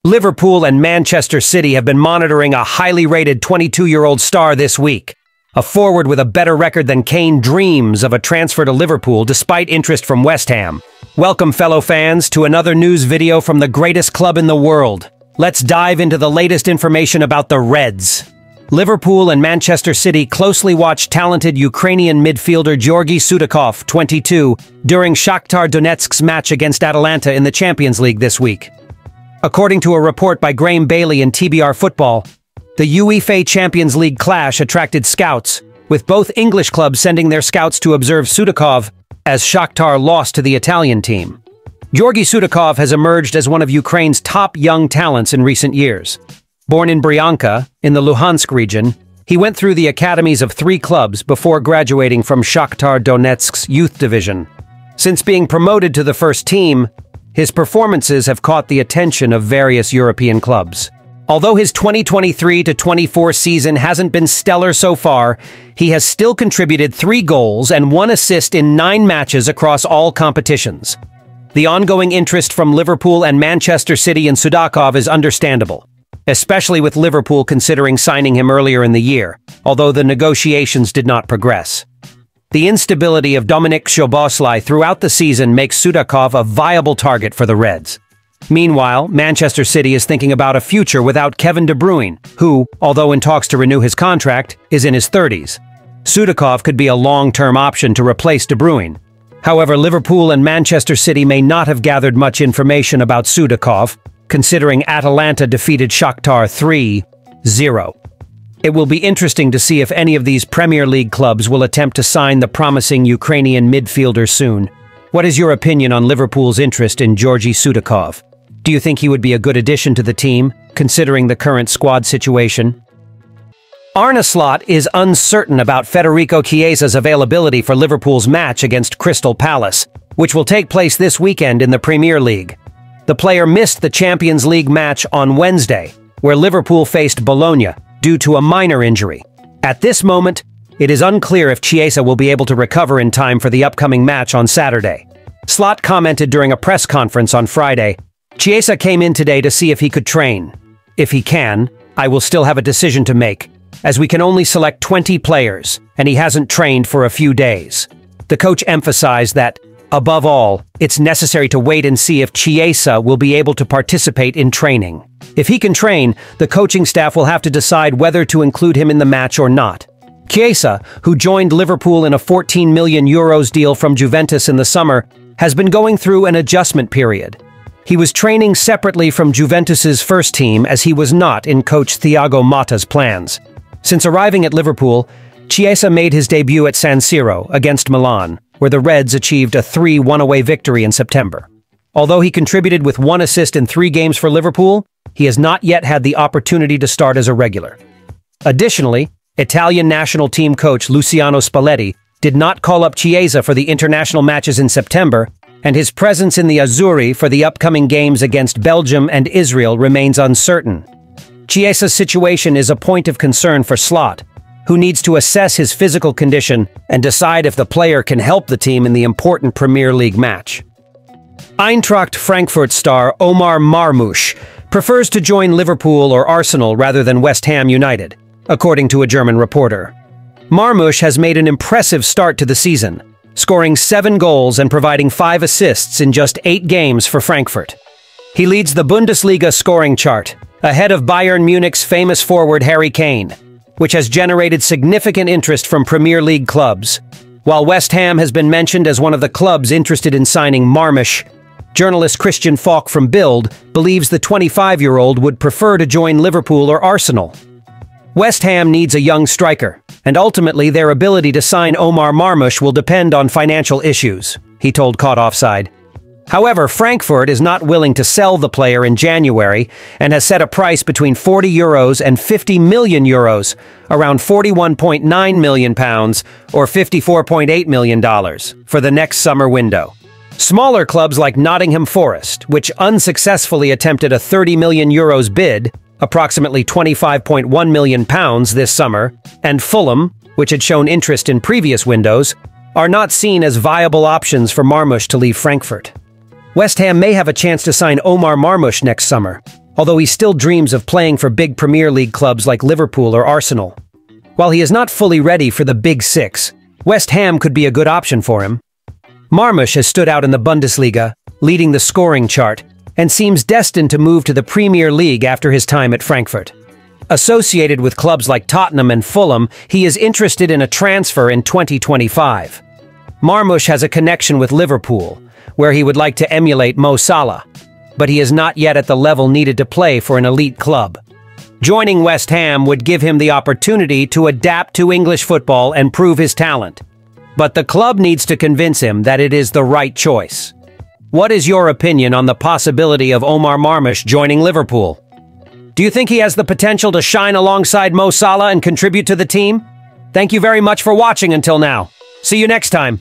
Liverpool and Manchester City have been monitoring a highly rated 22-year-old star this week. A forward with a better record than Kane dreams of a transfer to Liverpool despite interest from West Ham. Welcome, fellow fans, to another news video from the greatest club in the world. Let's dive into the latest information about the Reds. Liverpool and Manchester City closely watched talented Ukrainian midfielder Georgi Sudakov, 22, during Shakhtar Donetsk's match against Atalanta in the Champions League this week. According to a report by Graham Bailey in TBR Football, the UEFA Champions League clash attracted scouts, with both English clubs sending their scouts to observe Sudakov as Shakhtar lost to the Italian team. Georgi Sudakov has emerged as one of Ukraine's top young talents in recent years. Born in Bryanka, in the Luhansk region, he went through the academies of 3 clubs before graduating from Shakhtar Donetsk's youth division. Since being promoted to the first team, his performances have caught the attention of various European clubs. Although his 2023-24 season hasn't been stellar so far, he has still contributed 3 goals and 1 assist in 9 matches across all competitions. The ongoing interest from Liverpool and Manchester City in Sudakov is understandable, especially with Liverpool considering signing him earlier in the year, although the negotiations did not progress. The instability of Dominik Szoboszlai throughout the season makes Sudakov a viable target for the Reds. Meanwhile, Manchester City is thinking about a future without Kevin De Bruyne, who, although in talks to renew his contract, is in his 30s. Sudakov could be a long-term option to replace De Bruyne. However, Liverpool and Manchester City may not have gathered much information about Sudakov, considering Atalanta defeated Shakhtar 3-0. It will be interesting to see if any of these Premier League clubs will attempt to sign the promising Ukrainian midfielder soon. What is your opinion on Liverpool's interest in Georgi Sudakov? Do you think he would be a good addition to the team, considering the current squad situation? Arne Slot is uncertain about Federico Chiesas' availability for Liverpool's match against Crystal Palace, which will take place this weekend in the Premier League. The player missed the Champions League match on Wednesday, where Liverpool faced Bologna, due to a minor injury. At this moment, it is unclear if Chiesa will be able to recover in time for the upcoming match on Saturday. Slot commented during a press conference on Friday, "Chiesa came in today to see if he could train. If he can, I will still have a decision to make, as we can only select 20 players, and he hasn't trained for a few days." The coach emphasized that, above all, it's necessary to wait and see if Chiesa will be able to participate in training. If he can train, the coaching staff will have to decide whether to include him in the match or not. Chiesa, who joined Liverpool in a €14 million deal from Juventus in the summer, has been going through an adjustment period. He was training separately from Juventus's first team as he was not in coach Thiago Motta's plans. Since arriving at Liverpool, Chiesa made his debut at San Siro against Milan, where the Reds achieved a 3-1 away victory in September. Although he contributed with 1 assist in 3 games for Liverpool, he has not yet had the opportunity to start as a regular. Additionally, Italian national team coach Luciano Spalletti did not call up Chiesa for the international matches in September, and his presence in the Azzurri for the upcoming games against Belgium and Israel remains uncertain. Chiesa's situation is a point of concern for Slot, who needs to assess his physical condition and decide if the player can help the team in the important Premier League match. Eintracht Frankfurt star Omar Marmoush prefers to join Liverpool or Arsenal rather than West Ham United, according to a German reporter. Marmoush has made an impressive start to the season, scoring 7 goals and providing 5 assists in just 8 games for Frankfurt. He leads the Bundesliga scoring chart, ahead of Bayern Munich's famous forward Harry Kane, which has generated significant interest from Premier League clubs. While West Ham has been mentioned as one of the clubs interested in signing Marmoush, journalist Christian Falk from Bild believes the 25-year-old would prefer to join Liverpool or Arsenal. West Ham needs a young striker, and ultimately their ability to sign Omar Marmoush will depend on financial issues, he told Caught Offside. However, Frankfurt is not willing to sell the player in January and has set a price between €40 and €50 million, around £41.9 million or $54.8 million, for the next summer window. Smaller clubs like Nottingham Forest, which unsuccessfully attempted a €30 million bid, approximately £25.1 million this summer, and Fulham, which had shown interest in previous windows, are not seen as viable options for Marmoush to leave Frankfurt. West Ham may have a chance to sign Omar Marmoush next summer, although he still dreams of playing for big Premier League clubs like Liverpool or Arsenal. While he is not fully ready for the Big Six, West Ham could be a good option for him. Marmoush has stood out in the Bundesliga, leading the scoring chart, and seems destined to move to the Premier League after his time at Frankfurt. Associated with clubs like Tottenham and Fulham, he is interested in a transfer in 2025. Marmoush has a connection with Liverpool, where he would like to emulate Mo Salah, but he is not yet at the level needed to play for an elite club. Joining West Ham would give him the opportunity to adapt to English football and prove his talent. But the club needs to convince him that it is the right choice. What is your opinion on the possibility of Omar Marmoush joining Liverpool? Do you think he has the potential to shine alongside Mo Salah and contribute to the team? Thank you very much for watching until now. See you next time.